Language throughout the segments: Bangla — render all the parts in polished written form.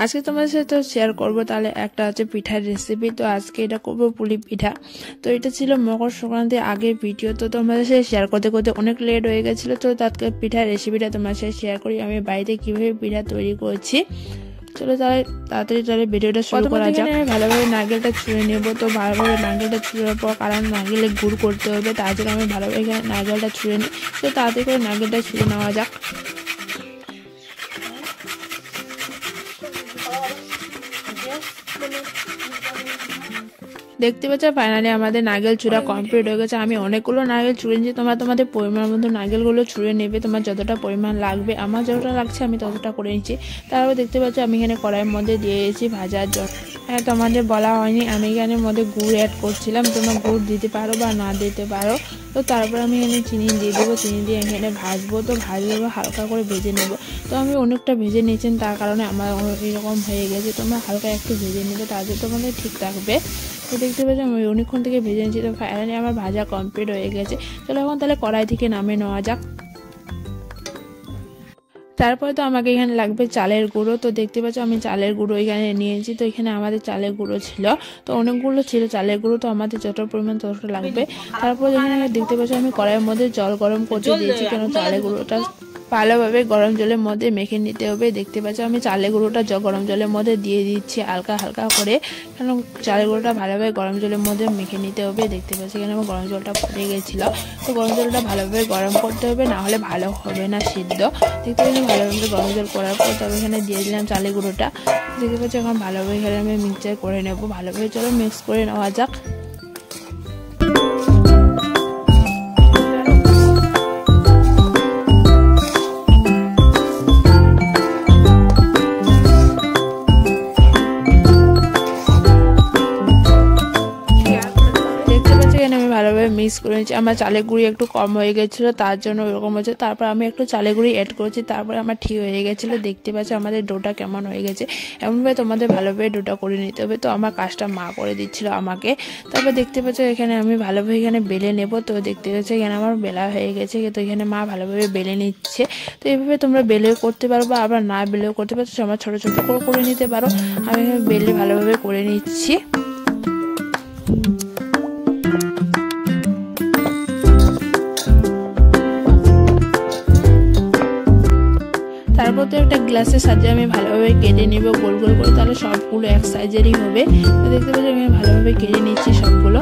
আজকে তোমাদের সাথে শেয়ার করব তাহলে একটা হচ্ছে পিঠার রেসিপি। তো আজকে এটা করবো পুলি পিঠা। তো এটা ছিল মকর সংক্রান্তির আগের ভিডিও, তো তোমাদের সাথে শেয়ার করতে করতে অনেক লেট হয়ে গেছিলো। তো তাকে পিঠার রেসিপিটা তোমার সাথে শেয়ার করি আমি বাড়িতে কিভাবে পিঠা তৈরি করছি। চলো তাড়াতাড়ি ভিডিওটা শুরু করা যাক। ভালোভাবে নারকেলটা ছুঁড়ে নেব। তো ভালোভাবে নারকেলটা ছুঁড়ার পর কারণ নারকেলে গুড় করতে হবে, তার জন্য আমি ভালোভাবে এখানে নারকেলটা ছুঁড়ে নিই। তো তাড়াতাড়ি করে নারকেলটা ছুঁড়ে নেওয়া যাক। দেখতে পাচ্ছ ফাইনালি আমাদের নারকেল চূড়া কমপ্লিট হয়ে গেছে। আমি অনেকগুলো নারকেল ছুঁড়ে নিয়েছি, তোমরা তোমাদের পরিমাণ মতো নারকেলগুলো ছুঁড়ে নেবে, তোমার যতটা পরিমাণ লাগবে। আমার যতটা লাগছে আমি ততটা করে নিচ্ছি। তারপর দেখতে পাচ্ছ আমি এখানে কড়াইয়ের মধ্যে দিয়ে দিয়েছি ভাজার জন্য। হ্যাঁ, তোমাদের বলা হয়নি আমি এখানে মধ্যে গুড় অ্যাড করছিলাম, তোমরা গুড় দিতে পারো বা না দিতে পারো। তো তারপর আমি এখানে চিনি দিয়ে দেবো, চিনি দিয়ে এখানে ভাজবো। তো ভাজবো হালকা করে ভেজে নেবো। তো আমি অনেকটা ভেজে নিয়েছেন, তার কারণে আমার এরকম হয়ে গেছে। তোমরা হালকা একটু ভেজে নেবে, তাহলে তোমাদের ঠিক থাকবে। তো দেখতে পাচ্ছি আমি অনেকক্ষণ থেকে ভেজে নিচ্ছি। তো ফাইনালি আমার ভাজা কমপ্লিট হয়ে গেছে। চলো এখন তাহলে কড়াই থেকে নামিয়ে নেওয়া যাক। তারপরে তো আমাকে এখানে লাগবে চালের গুঁড়ো। তো দেখতে পাচ্ছ আমি চালের গুঁড়ো এখানে নিয়েছি। তো এখানে আমাদের চালের গুঁড়ো ছিল, তো অনেকগুলো ছিল চালের গুঁড়ো, তো আমাদের যতটা পরিমাণ ততটা লাগবে। তারপর এখানে দেখতে পাচ্ছ আমি কড়াইয়ের মধ্যে জল গরম করতে দিয়েছি, কেন চালের গুঁড়োটা ভালোভাবে গরম জলের মধ্যে মেখে নিতে হবে। দেখতে পাচ্ছ আমি চালের গুঁড়োটা গরম জলের মধ্যে দিয়ে দিচ্ছি হালকা হালকা করে, কেন চালের গুঁড়োটা ভালোভাবে গরম জলের মধ্যে মেখে নিতে হবে। দেখতে পাচ্ছি এখানে আমার গরম জলটা পড়ে গেছিলো। তো গরম জলটা ভালোভাবে গরম করতে হবে, না হলে ভালো হবে না সিদ্ধ। দেখতে পাচ্ছি ভালোভাবে গরম জল করার পর তবে এখানে দিয়ে দিলাম চালের গুঁড়োটা। দেখতে পাচ্ছি এখন ভালোভাবে এখানে আমি মিক্সচার করে নেবো। ভালোভাবে চলো মিক্স করে নেওয়া যাক। ভালোভাবে মিক্স করে নিচ্ছি। আমার চালের গুঁড়ি একটু কম হয়ে গেছিলো, তার জন্য এরকম হচ্ছে। তারপর আমি একটু চালের গুঁড়ি অ্যাড করেছি, তারপরে আমার ঠিক হয়ে গেছিলো। দেখতে পাচ্ছি আমাদের ডোটা কেমন হয়ে গেছে। এমনভাবে তোমাদের ভালোভাবে ডোটা করে নিতে হবে। তো আমার কাজটা মা করে দিচ্ছিল আমাকে। তারপর দেখতে পাচ্ছ এখানে আমি ভালোভাবে এখানে বেলে নেব। তো দেখতে পাচ্ছি এখানে আমার বেলা হয়ে গেছে। তো এখানে মা ভালোভাবে বেলে নিচ্ছে। তো এইভাবে তোমরা বেলেও করতে পারো বা আবার না বেলেও করতে পারছো, আমার ছোটো ছোটো করে নিতে পারো। আমি বেলে ভালোভাবে করে নিচ্ছি। তারপর তো একটা গ্লাসের সাহায্যে আমি ভালোভাবে কেটে নিব গোল গোল করে, তাহলে সবগুলো এক সাইজেরই হবে। তো দেখতে পাচ্ছি আমি ভালোভাবে কেটে নিচ্ছি সবগুলো।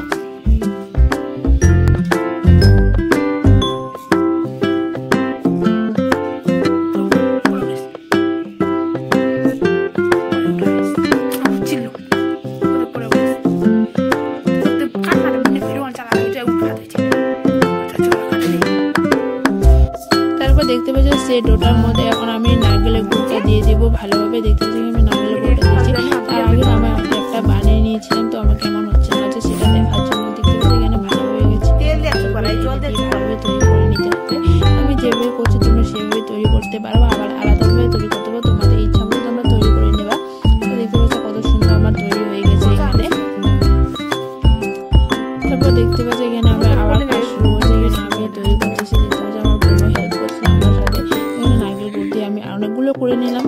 দেখতে পাচ্ছি সেই ডোটার মধ্যে এখন আমি নারকেলের গুঁড়োটা দিয়ে দিব ভালোভাবে। দেখতে পাচ্ছি আমি নারকেলের গুঁড়োটা দিচ্ছি। তার আগে আমি একটা বানিয়ে নিয়েছিলাম, তো আমার কেমন হচ্ছে না হচ্ছে সেটা দেখার জন্য। দেখতে পাচ্ছি এখানে ভালো হয়ে গেছে। ভালোভাবে তৈরি করে নিতে হবে। আমি যেভাবে করছি তোমরা সেভাবে তৈরি করতে পারো, আবার আলাদাভাবে তৈরি করতে পারো, তোমাদের ইচ্ছা মতো তোমরা তৈরি করে নেবা। তো দেখতে পাচ্ছি কত সুন্দর আমার তৈরি হয়ে গেছে এখানে। তারপর দেখতে পাচ্ছি এখানে আমি আবার কাজ শুরু করছি। এখানে আমি তৈরি করতেছি। দেখতে পাচ্ছি আমার বোনও হেল্প করছে আমার সাথে। এখানে নারকেল গুড় দিয়ে আমি অনেকগুলো করে নিলাম।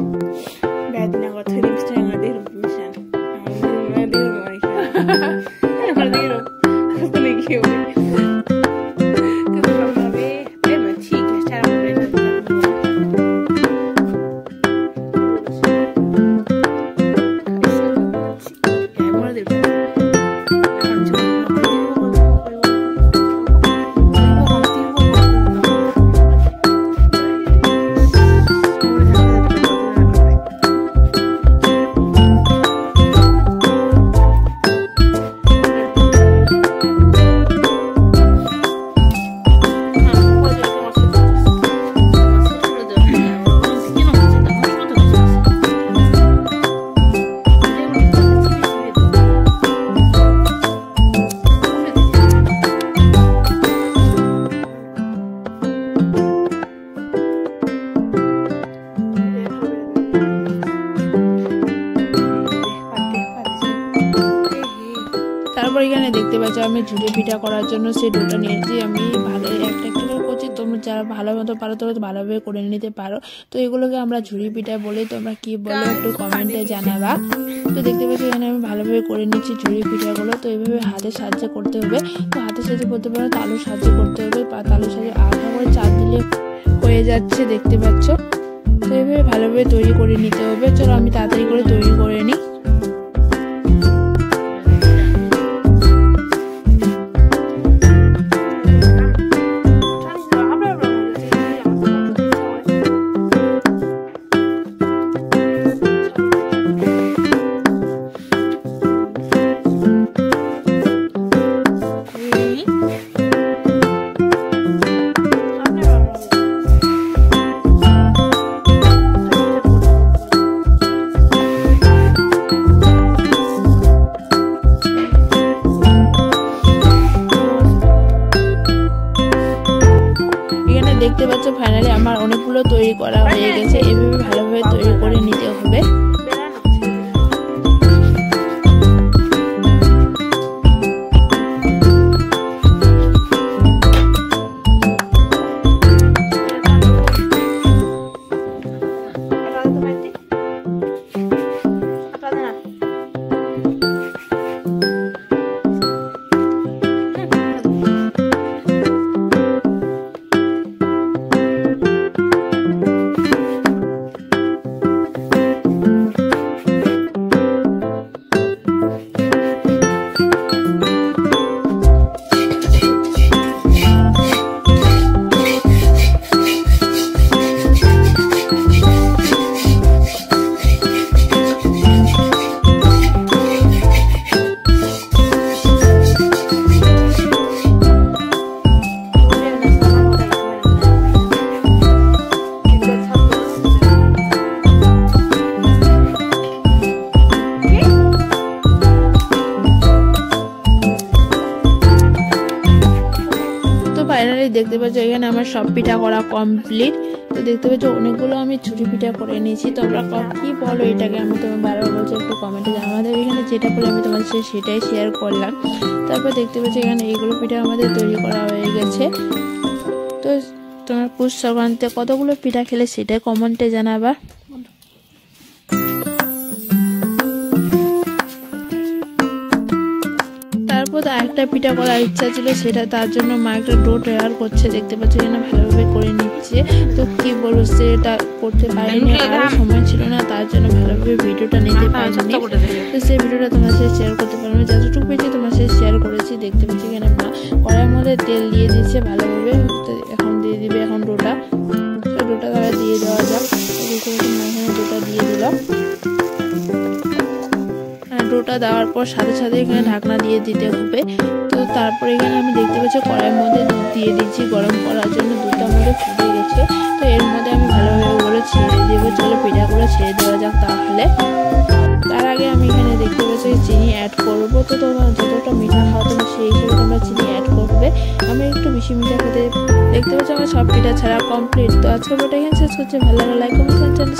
তারপর এখানে দেখতে পাচ্ছ আমি ঝুড়ি পিঠা করার জন্য সেই ডোটা নিয়েছি। আমি ভালো একটা একটা করে করছি, তোমরা যারা ভালো মতো পারো তোরা তো ভালোভাবে করে নিতে পারো। তো এগুলোকে আমরা ঝুড়ি পিঠা বলি, তোমরা কি বলো একটু কমেন্টে জানাবা। তো দেখতে পাচ্ছি এখানে আমি ভালোভাবে করে নিচ্ছি ঝুড়ি পিঠাগুলো। তো এইভাবে হাতের সাহায্যে করতে হবে। তো হাতের সাহায্যে করতে পারো, তালুর সাহায্যে করতে হবে, বা তালুর সাহায্যে আধা করে চাপ দিলে হয়ে যাচ্ছে, দেখতে পাচ্ছ। তো এইভাবে ভালোভাবে তৈরি করে নিতে হবে। চলো আমি তাড়াতাড়ি করে তৈরি করে নিই। দেখতে পাচ্ছ ফাইনালি আমার অনেকগুলো তৈরি করা হয়ে গেছে। এভাবে ভালোভাবে তৈরি করে নিতে হবে। ফাইনালি দেখতে পাচ্ছ এখানে আমার সব পিঠা করা কমপ্লিট। তো দেখতে পাচ্ছ অনেকগুলো আমি ঝুড়ি পিঠা করে নিয়েছি। তোমরা কি বলো এটাকে, আমি তোমার বারবার বলছি একটু কমেন্টে জানাও। আমাদের এখানে যেটা বলে আমি তোমাদের সাথে সেটাই শেয়ার করলাম। তারপর দেখতে পাচ্ছ এখানে এইগুলো পিঠা আমাদের তৈরি করা হয়ে গেছে। তো তোমার পুষ সংক্রান্তিতে কতগুলো পিঠা খেলে সেটাই কমেন্টে জানাবা। তারপর আরেকটা পিঠা করার ইচ্ছা ছিল, সেটা তার জন্য মা একটা ডো তৈরি করছে। দেখতে পাচ্ছ এখানে ভালোভাবে করে নিচ্ছে। তো কি বলবো, সেটা করতে পারিনি, আর সময় ছিল না, তার জন্য ভালোভাবে ভিডিওটা নিতে পারিনি। তো সেই ভিডিওটা তোমার সাথে শেয়ার করতে পারবো, যতটুকু পেয়েছি তোমার সাথে শেয়ার করেছি। দেখতে পাচ্ছি এখানে মা কড়াইয়ের মধ্যে তেল দিয়ে দিচ্ছে ভালোভাবে। তো এখন দিয়ে দিবে এখন ডোটা। তো ডোটা তারা দিয়ে দেওয়া যাক। দেখতে পাচ্ছি মা এখানে ডোটা দিয়ে দিলাম। ডোটা দেওয়ার পর সাথে সাথে এখানে ঢাকনা দিয়ে দিতে হবে। তো তারপর এখানে আমি দেখতে পাচ্ছি কড়াইয়ের মধ্যে দুধ দিয়ে দিচ্ছি গরম করার জন্য। দুধটা আমাদের ফুটে গেছে। তো এর মধ্যে আমি ভালোভাবে ওগুলো ছেড়ে দেবো। চলো পিঠাগুলো ছেড়ে দেওয়া যাক তাহলে। তার আগে আমি এখানে দেখতে পাচ্ছি চিনি অ্যাড করবো। তো তোমরা যতটা মিঠা খাও তোমরা সেই হিসেবে তোমরা চিনি অ্যাড করবে। আমি একটু বেশি মিঠা খেতে। দেখতে পাচ্ছি আমার সব পিঠা ছাড়া কমপ্লিট। তো আজকে ভিডিওটা এখানে শেষ করছি। ভালো লাগলে লাইক কমেন্ট চ্যানেল